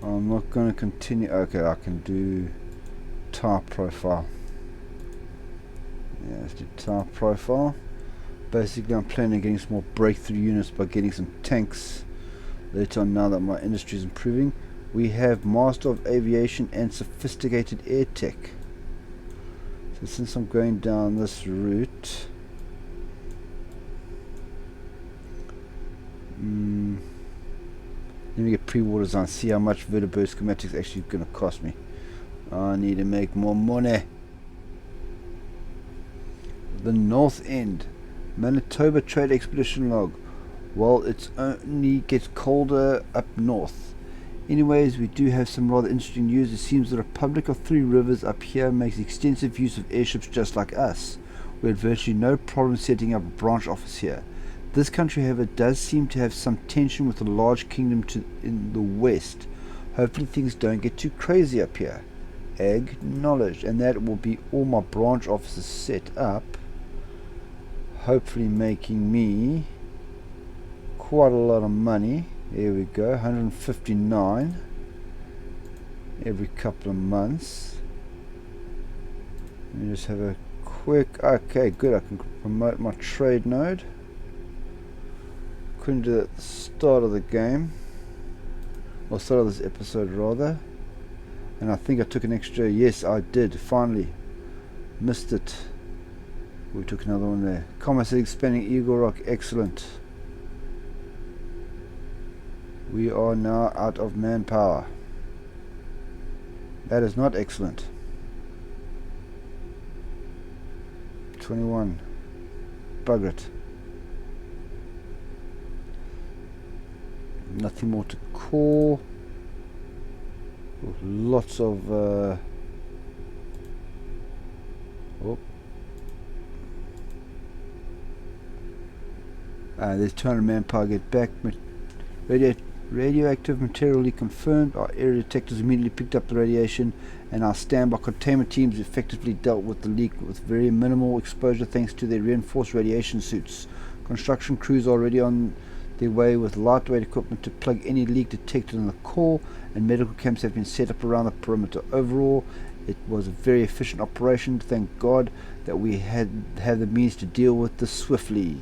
I'm not going to continue. Okay, I can do tire profile. Yeah, let's do tire profile. Basically, I'm planning on getting some more breakthrough units by getting some tanks later on. Now that my industry is improving, we have Master of Aviation and Sophisticated Air Tech. So since I'm going down this route, let me get pre-war design, see how much vertibird schematics actually going to cost me. I need to make more money. The North End, Manitoba Trade Expedition Log. Well, it only gets colder up north. Anyways, we do have some rather interesting news. It seems the Republic of Three Rivers up here makes extensive use of airships just like us. We had virtually no problem setting up a branch office here. This country, however, does seem to have some tension with a large kingdom in the west. Hopefully things don't get too crazy up here. Acknowledged. And that will be all my branch offices set up. Hopefully making me quite a lot of money. There we go, 159 every couple of months. Let me just have a quick, okay, good, I can promote my trade node. Couldn't do that at the start of the game, or start of this episode rather. And I think I took an extra, yes I did, finally. Missed it. We took another one there. Commerce expanding eaglerock, excellent. We are now out of manpower. That is not excellent. 21. Bugger it. Nothing more to call. Lots of oh. There's 200 manpower. Get back. Radioactive materially confirmed. Our area detectors immediately picked up the radiation, and our standby containment teams effectively dealt with the leak with very minimal exposure thanks to their reinforced radiation suits. Construction crews are already on their way with lightweight equipment to plug any leak detected in the core, and medical camps have been set up around the perimeter. Overall, it was a very efficient operation. Thank God that we have the means to deal with this swiftly.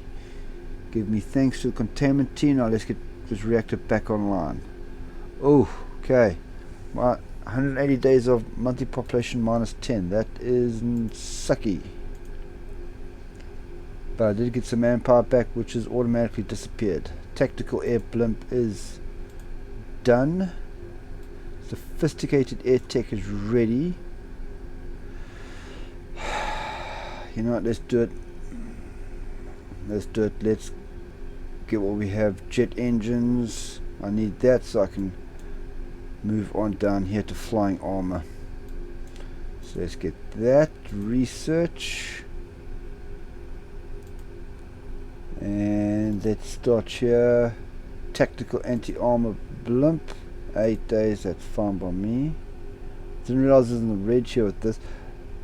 Give me thanks to the containment team. Now let's get this reactor back online. Oh, okay. My 180 days of monthly population minus 10. That is sucky. But I did get some manpower back, which has automatically disappeared. Tactical air blimp is done. Sophisticated air tech is ready. You know what, let's do it. Let's do it. Let's get what we have. Jet engines. I need that so I can move on down here to flying armor. So let's get that. Research. And let's start here. Tactical anti-armor blimp. 8 days, that's fine by me. Didn't realize there's in the red here with this.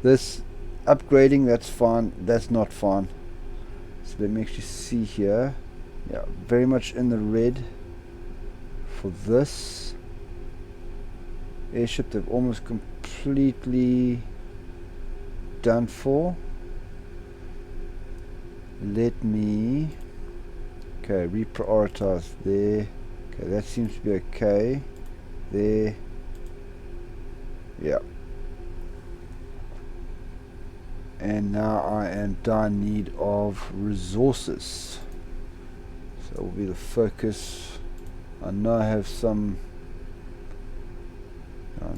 This upgrading, that's fine. That's not fine. So let me actually see here. Yeah, very much in the red for this. airship they've almost completely done for. Let me reprioritize there. Okay, that seems to be okay. There. Yeah. And now I am in need of resources. So that will be the focus. I know I have some.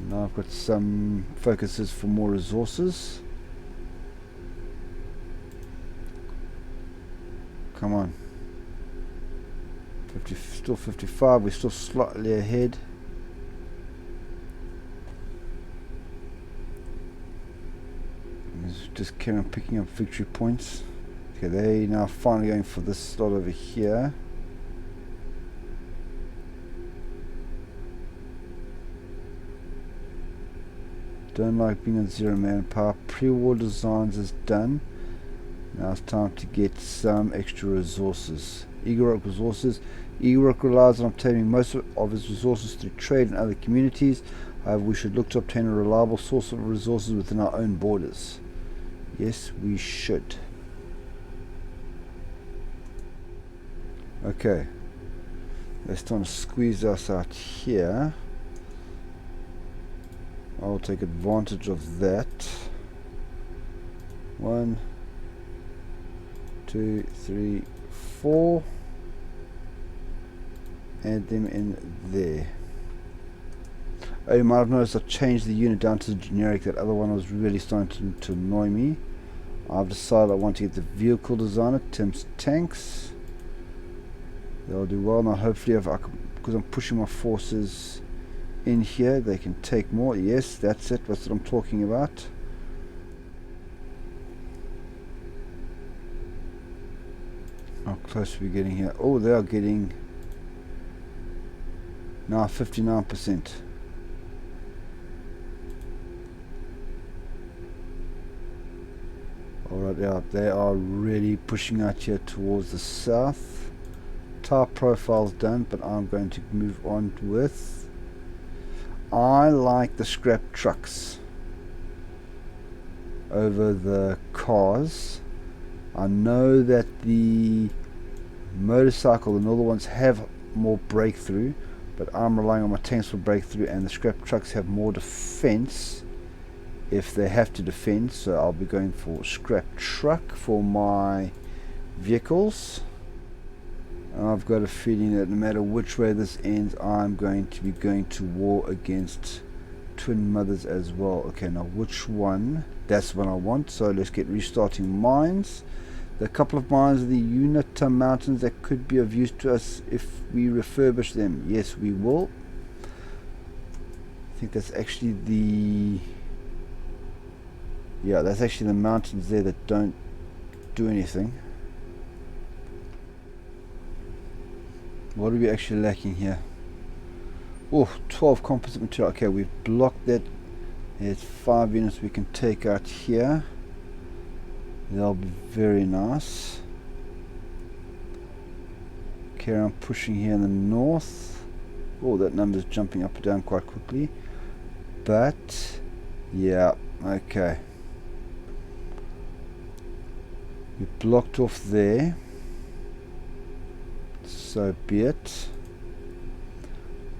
Now I've got some focuses for more resources. Come on. Still 55. We're still slightly ahead. Just carry on picking up victory points. Okay, they now finally going for this slot over here. Don't like being on 0 manpower. Pre-war designs is done. Now it's time to get some extra resources. Eaglerock resources. Eaglerock relies on obtaining most of its resources through trade in other communities. However, we should look to obtain a reliable source of resources within our own borders. Yes, we should. Okay. They're starting to squeeze us out here. I'll take advantage of that. 1, 2, 3, 4. Add them in there. Oh, you might have noticed I changed the unit down to the generic. That other one was really starting to annoy me. I've decided I want to get the vehicle designer, Tim's Tanks. They'll do well. Now hopefully because I'm pushing my forces in here, they can take more. Yes, that's it. That's what I'm talking about. How close are we getting here? Oh, they are getting now 59%. Alright, yeah, they are really pushing out here towards the south. Tire profile's done, but I'm going to move on with... I like the scrap trucks over the cars. I know that the motorcycle, the northern ones, have more breakthrough, but I'm relying on my tanks for breakthrough, and the scrap trucks have more defense if they have to defend, so I'll be going for scrap truck for my vehicles. And I've got a feeling that no matter which way this ends, I'm going to be going to war against twin mothers as well. Okay, now which one? That's what I want, so let's get restarting mines. There are a couple of mines in the Unita Mountains that could be of use to us if we refurbish them. Yes, we will. I think that's actually the... yeah, that's actually the mountains there that don't do anything. What are we actually lacking here? Oh, 12 composite material. Okay, we've blocked that. There's 5 units we can take out here. They'll be very nice. Carry on pushing here in the north. Oh, that number's jumping up and down quite quickly. But, yeah, okay. We blocked off there. So be it.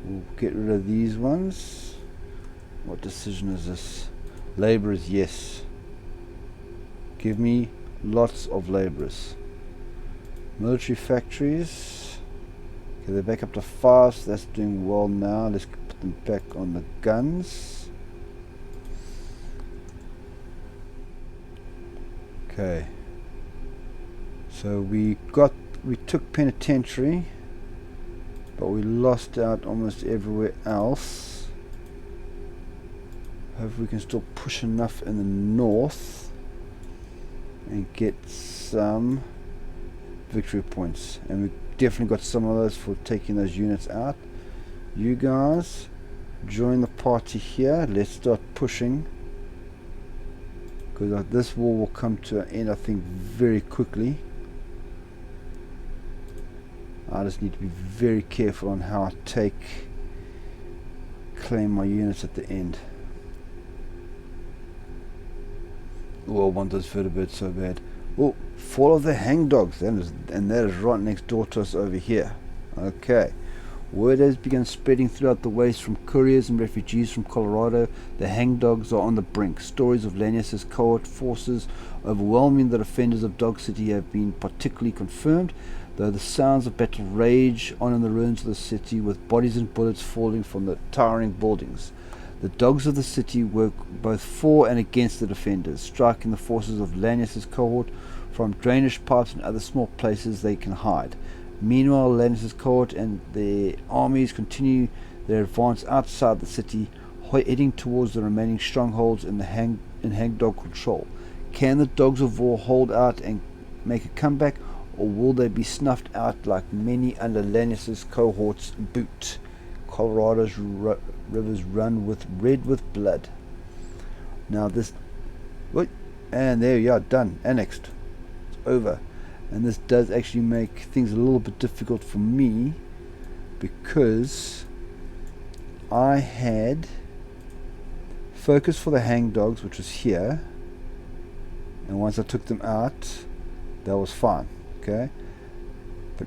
We'll get rid of these ones. What decision is this? Laborers, yes. Give me lots of laborers. Military factories. Okay, they're back up to 5, so that's doing well now. Let's put them back on the guns. Okay. So we took penitentiary, but we lost out almost everywhere else. Hopefully we can still push enough in the north and get some victory points, and we definitely got some of those for taking those units out. You guys join the party here. Let's start pushing, because this war will come to an end, I think, very quickly. I just need to be very careful on how I take claim my units at the end. Oh, I want those vertebrates so bad. Oh, fall of the Hangdogs, and that is right next door to us over here. Okay. Word has begun spreading throughout the waste from couriers and refugees from Colorado. The Hangdogs are on the brink. Stories of Lanius's cohort forces overwhelming the defenders of Dog City have been particularly confirmed, though the sounds of battle rage on in the ruins of the city, with bodies and bullets falling from the towering buildings. The dogs of the city work both for and against the defenders, striking the forces of Lanius's cohort from drainage pipes and other small places they can hide. Meanwhile, Lanius's cohort and their armies continue their advance outside the city, heading towards the remaining strongholds in Hangdog control. Can the Dogs of War hold out and make a comeback, or will they be snuffed out like many under Lanius's cohort's boot? Colorado's rivers run red with blood. Now this... What? And there you are, done. Annexed. It's over. And this does actually make things a little bit difficult for me, because I had focus for the Hangdogs, which was here, and once I took them out, that was fine. Okay, but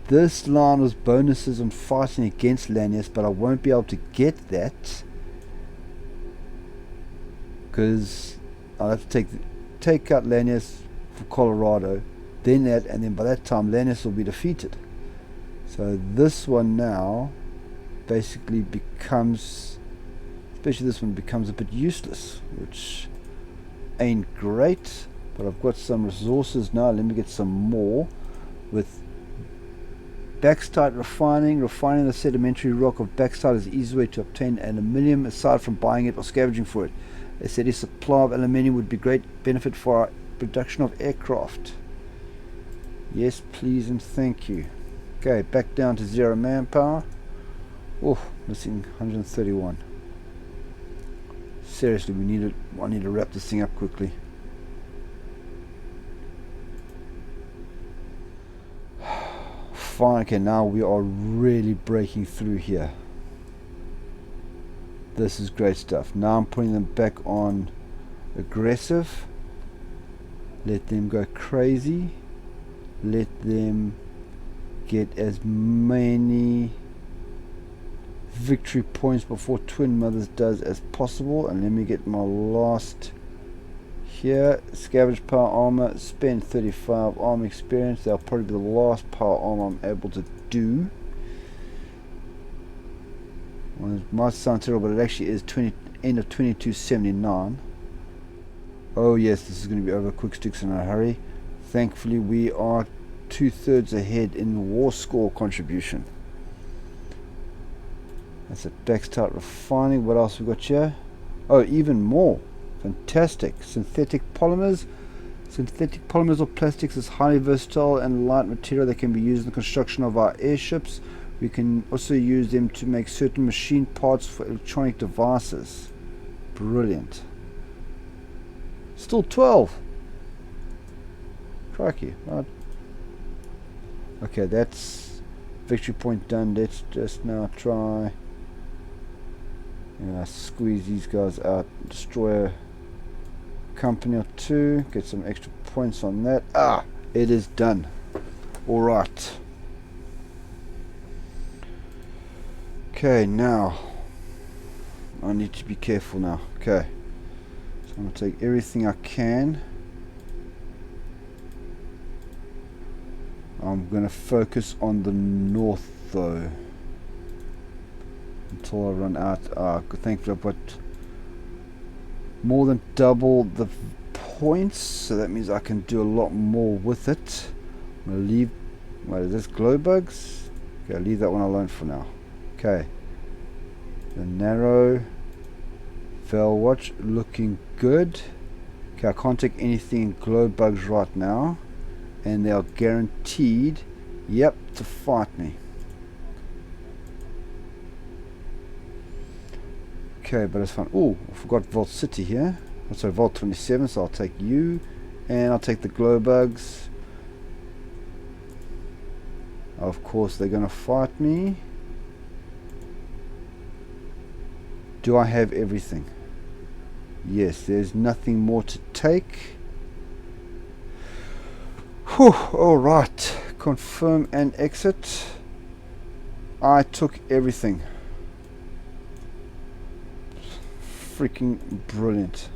this line was bonuses on fighting against Lanius, but I won't be able to get that because I'll have to take out Lanius for Colorado, then that, and then by that time Lanius will be defeated. So this one now basically becomes, especially this one, becomes a bit useless, which ain't great. But I've got some resources now. Let me get some more with Bauxite refining. Refining the sedimentary rock of bauxite is the easiest way to obtain aluminium aside from buying it or scavenging for it. A steady supply of aluminium would be great benefit for our production of aircraft. Yes, please and thank you. Okay, back down to 0 manpower. Oh, missing 131. Seriously, I need to wrap this thing up quickly. Fine, okay, now we are really breaking through here. This is great stuff. Now I'm putting them back on aggressive. Let them go crazy. Let them get as many victory points before Twin Mothers does as possible. And let me get my last here. Scavenge power armor. Spend 35 armor experience. That'll probably be the last power armor I'm able to do. Well, it might sound terrible, but it actually is end of 2279. Oh yes, this is going to be over quick sticks in a hurry. Thankfully we are 2/3 ahead in war score contribution. That's a Bauxite refining. What else we got here? Oh, even more. Fantastic. Synthetic polymers. Synthetic polymers or plastics is highly versatile and light material that can be used in the construction of our airships. We can also use them to make certain machine parts for electronic devices. Brilliant. Still 12. Crikey. Right. Okay, that's victory point done. Let's just now try squeeze these guys out, destroy a company or two, get some extra points on that. Ah, it is done. Alright. Okay, now I need to be careful now. Okay, so I'm going to take everything I can. I'm going to focus on the north though until I run out. Thankfully I've got more than double the points, so that means I can do a lot more with it. I'm going to leave, wait, is this glow bugs? Okay, I'll leave that one alone for now. Okay, the narrow Val watch looking good. Okay, I can't take anything in glow bugs right now, and they are guaranteed, yep, to fight me. Okay, but it's fine. Oh, I forgot Vault City here. Oh, sorry, Vault 27, so I'll take you, and I'll take the glow bugs. Of course they're gonna fight me. Do I have everything? Yes, there's nothing more to take. Whew, alright. Confirm and exit. I took everything. Freaking brilliant.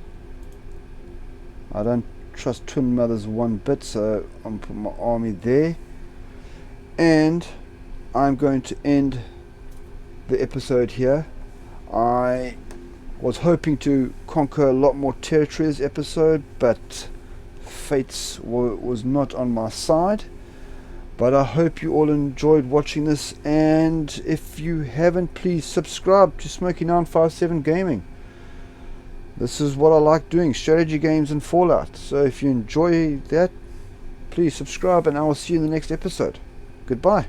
I don't trust Twin Mothers one bit, so I'm putting my army there. And I'm going to end the episode here. I was hoping to conquer a lot more territory this episode, but fates was not on my side. But I hope you all enjoyed watching this, and if you haven't, please subscribe to Smokey957 Gaming. This is what I like doing, strategy games and Fallout. So if you enjoy that, please subscribe, and I will see you in the next episode. Goodbye.